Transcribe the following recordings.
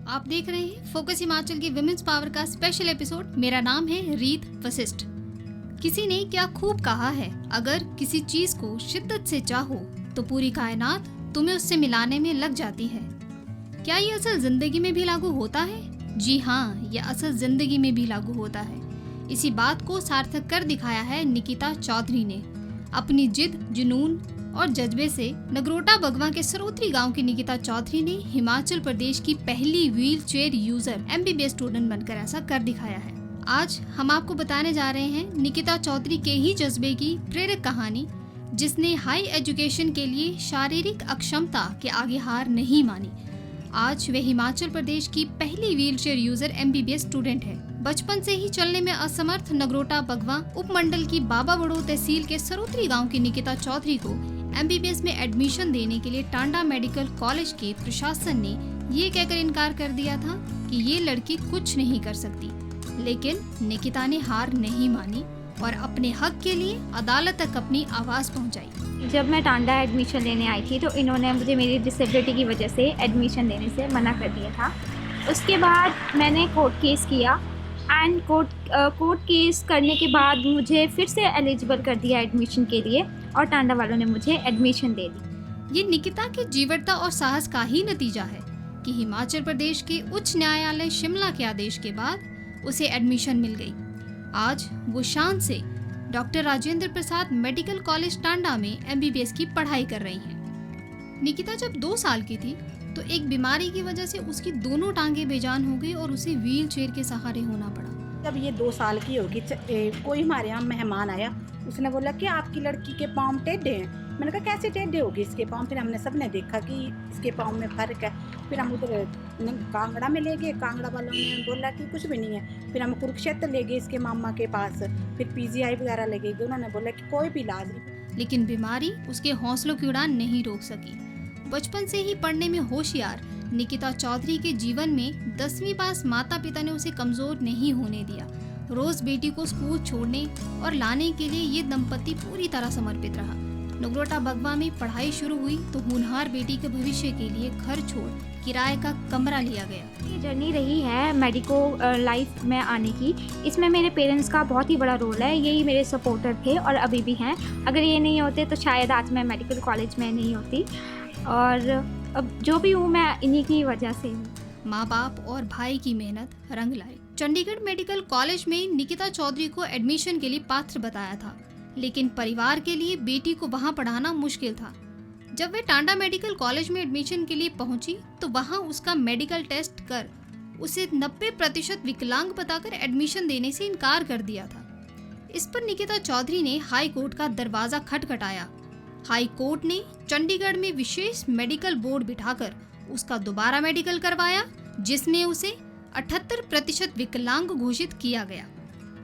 आप देख रहे हैं फोकस हिमाचल की विमेंस पावर का स्पेशल एपिसोड। मेरा नाम है रीत वशिष्ठ। किसी ने क्या खूब कहा है, अगर किसी चीज को शिद्दत से चाहो तो पूरी कायनात तुम्हें उससे मिलाने में लग जाती है। क्या ये असल जिंदगी में भी लागू होता है? जी हाँ, ये असल जिंदगी में भी लागू होता है। इसी बात को सार्थक कर दिखाया है निकिता चौधरी ने। अपनी जिद, जुनून और जज्बे से नगरोटा बगवा के सरोत्री गांव की निकिता चौधरी ने हिमाचल प्रदेश की पहली wheel chair user MBBS student बनकर ऐसा कर दिखाया है। आज हम आपको बताने जा रहे हैं निकिता चौधरी के ही जज्बे की प्रेरक कहानी, जिसने हाई एजुकेशन के लिए शारीरिक अक्षमता के आगे हार नहीं मानी। आज वे हिमाचल प्रदेश की पहली wheel chair user MBBS student है। बचपन से ही चलने में असमर्थ नगरोटा बगवा उपमंडल की बाबा बड़ो तहसील के सरोत्री गांव की निकिता चौधरी को MBBS में एडमिशन देने के लिए टांडा मेडिकल कॉलेज के प्रशासन ने ये कहकर इनकार कर दिया था कि ये लड़की कुछ नहीं कर सकती। लेकिन निकिता ने हार नहीं मानी और अपने हक के लिए अदालत तक अपनी आवाज़ पहुंचाई। जब मैं टांडा एडमिशन लेने आई थी तो इन्होंने मुझे मेरी डिसेबिलिटी की वजह से एडमिशन देने से मना कर दिया था। उसके बाद मैंने कोर्ट केस किया एंड कोर्ट केस करने के बाद मुझे फिर से एलिजिबल कर दिया एडमिशन के लिए और टांडा वालों ने मुझे एडमिशन दे दी। ये निकिता की जीवटता और साहस का ही नतीजा है कि हिमाचल प्रदेश के उच्च न्यायालय शिमला के आदेश के बाद उसे एडमिशन मिल गई। आज वो शान से doctor Rajendra Prasad medical college Tanda में MBBS की पढ़ाई कर रही हैं। निकिता जब 2 साल की थी तो एक बीमारी की वजह से उसकी दोनों टांगे बेजान हो गई और उसे व्हील चेयर के सहारे होना पड़ा। जब ये 2 साल की होगी, कोई हमारे यहाँ मेहमान आया, उसने बोला कि आपकी लड़की के पाँव टेढ़े हैं। मैंने कहा कैसे टेढ़े होगी इसके पाँव? फिर हमने सबने देखा कि इसके पाँव में फ़र्क है। फिर हम उधर कांगड़ा में ले गए, कांगड़ा वालों ने बोला कि कुछ भी नहीं है। फिर हम कुरुक्षेत्र ले गए इसके मामा के पास, फिर PGI वगैरह ले गए, दोनों ने बोला कि कोई भी इलाज नहीं। लेकिन बीमारी उसके हौसलों की उड़ान नहीं रोक सकी। बचपन से ही पढ़ने में होशियार निकिता चौधरी के जीवन में 10वीं पास माता पिता ने उसे कमजोर नहीं होने दिया। रोज बेटी को स्कूल छोड़ने और लाने के लिए ये दंपति पूरी तरह समर्पित रहा। नगरोटा बगवा में पढ़ाई शुरू हुई तो होनहार बेटी के भविष्य के लिए घर छोड़ किराए का कमरा लिया गया। ये जर्नी रही है मेडिको लाइफ में आने की। इसमें मेरे पेरेंट्स का बहुत ही बड़ा रोल है। यही मेरे सपोर्टर थे और अभी भी हैं। अगर ये नहीं होते तो शायद आज मैं मेडिकल कॉलेज में नहीं होती, और अब जो भी हूँ मैं इन्हीं की वजह से हूँ। माँ बाप और भाई की मेहनत रंग लाई। चंडीगढ़ मेडिकल कॉलेज में निकिता चौधरी को एडमिशन के लिए पात्र बताया था, लेकिन परिवार के लिए बेटी को वहाँ पढ़ाना मुश्किल था। जब वे टांडा मेडिकल कॉलेज में एडमिशन के लिए पहुंची तो वहाँ उसका मेडिकल टेस्ट कर उसे 90% विकलांग बताकर एडमिशन देने से इनकार कर दिया था। इस पर निकिता चौधरी ने हाई कोर्ट का दरवाजा खटखटाया। हाई कोर्ट ने चंडीगढ़ में विशेष मेडिकल बोर्ड बिठाकर उसका दोबारा मेडिकल करवाया, जिसमें उसे 78% विकलांग घोषित किया गया।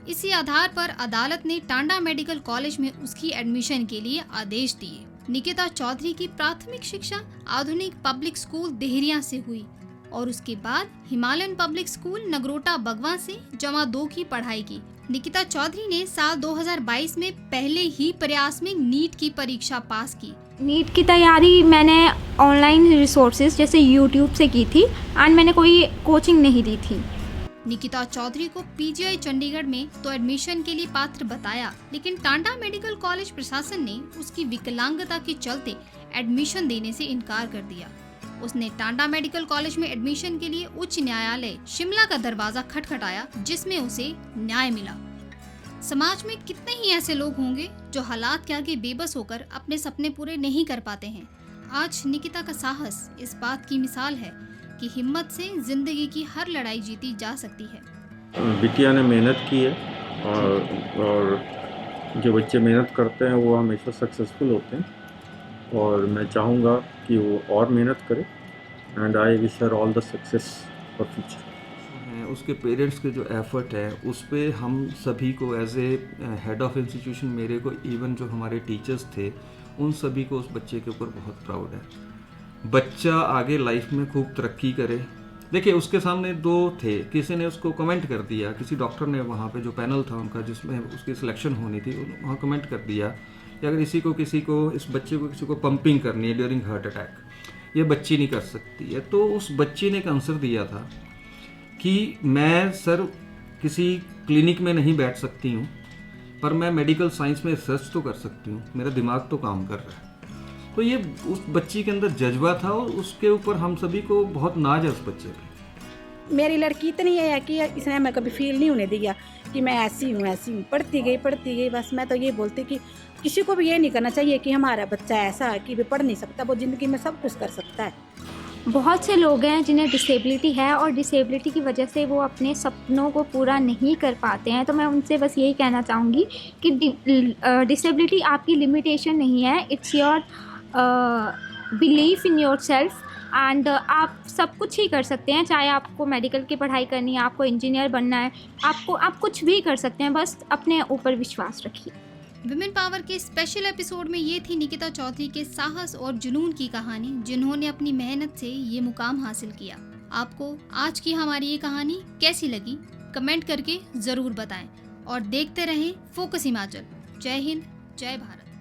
इसी आधार पर अदालत ने टांडा मेडिकल कॉलेज में उसकी एडमिशन के लिए आदेश दिए। निकिता चौधरी की प्राथमिक शिक्षा आधुनिक पब्लिक स्कूल देहरिया से हुई और उसके बाद हिमालयन पब्लिक स्कूल नगरोटा बगवा से जमा 2 की पढ़ाई की। निकिता चौधरी ने साल 2022 में पहले ही प्रयास में नीट की परीक्षा पास की। नीट की तैयारी मैंने ऑनलाइन रिसोर्सेज जैसे YouTube से की थी एंड मैंने कोई कोचिंग नहीं दी थी। निकिता चौधरी को PGI चंडीगढ़ में तो एडमिशन के लिए पात्र बताया, लेकिन टांडा मेडिकल कॉलेज प्रशासन ने उसकी विकलांगता के चलते एडमिशन देने से इनकार कर दिया। उसने टांडा मेडिकल कॉलेज में एडमिशन के लिए उच्च न्यायालय शिमला का दरवाजा खटखटाया, जिसमें उसे न्याय मिला। समाज में कितने ही ऐसे लोग होंगे जो हालात के आगे बेबस होकर अपने सपने पूरे नहीं कर पाते हैं। आज निकिता का साहस इस बात की मिसाल है कि हिम्मत से जिंदगी की हर लड़ाई जीती जा सकती है। बिटिया ने मेहनत की है और जो बच्चे मेहनत करते हैं वो हमेशा सक्सेसफुल होते हैं, और मैं चाहूँगा कि वो और मेहनत करे and I wish her all the success for future. उसके पेरेंट्स के जो एफर्ट है उस पे हम सभी को as a head of institution, मेरे को इवन जो हमारे टीचर्स थे उन सभी को उस बच्चे के ऊपर बहुत प्राउड है। बच्चा आगे लाइफ में खूब तरक्की करे। देखिए उसके सामने 2 थे, किसी ने उसको कमेंट कर दिया, किसी डॉक्टर ने वहाँ पे जो पैनल था उनका जिसमें उसकी सिलेक्शन होनी थी वहाँ कमेंट कर दिया कि अगर किसी को इस बच्चे को किसी को पंपिंग करनी है ड्यूरिंग हार्ट अटैक, ये बच्ची नहीं कर सकती है। तो उस बच्ची ने एक आंसर दिया था कि मैं सर किसी क्लिनिक में नहीं बैठ सकती हूँ, पर मैं मेडिकल साइंस में रिसर्च तो कर सकती हूँ, मेरा दिमाग तो काम कर रहा है। तो ये उस बच्ची के अंदर जज्बा था और उसके ऊपर हम सभी को बहुत नाज है उस बच्चे पे। मेरी लड़की इतनी है कि इसने मैं कभी फील नहीं होने दिया कि मैं ऐसी हूँ। पढ़ती गई। बस मैं तो ये बोलती कि किसी को भी ये नहीं करना चाहिए कि हमारा बच्चा ऐसा है कि वो पढ़ नहीं सकता, वो ज़िंदगी में सब कुछ कर सकता है। बहुत से लोग हैं जिन्हें डिसेबिलिटी है और डिसेबिलिटी की वजह से वो अपने सपनों को पूरा नहीं कर पाते हैं। तो मैं उनसे बस यही कहना चाहूँगी कि डिसेबिलिटी आपकी लिमिटेशन नहीं है, it's your belief in your self and आप सब कुछ ही कर सकते हैं। चाहे आपको मेडिकल की पढ़ाई करनी है, आपको इंजीनियर बनना है, आप कुछ भी कर सकते हैं, बस अपने ऊपर विश्वास रखिए। विमेन पावर के स्पेशल एपिसोड में ये थी निकिता चौधरी के साहस और जुनून की कहानी, जिन्होंने अपनी मेहनत से ये मुकाम हासिल किया। आपको आज की हमारी ये कहानी कैसी लगी कमेंट करके ज़रूर बताएं और देखते रहें फोकस हिमाचल। जय हिंद, जय भारत।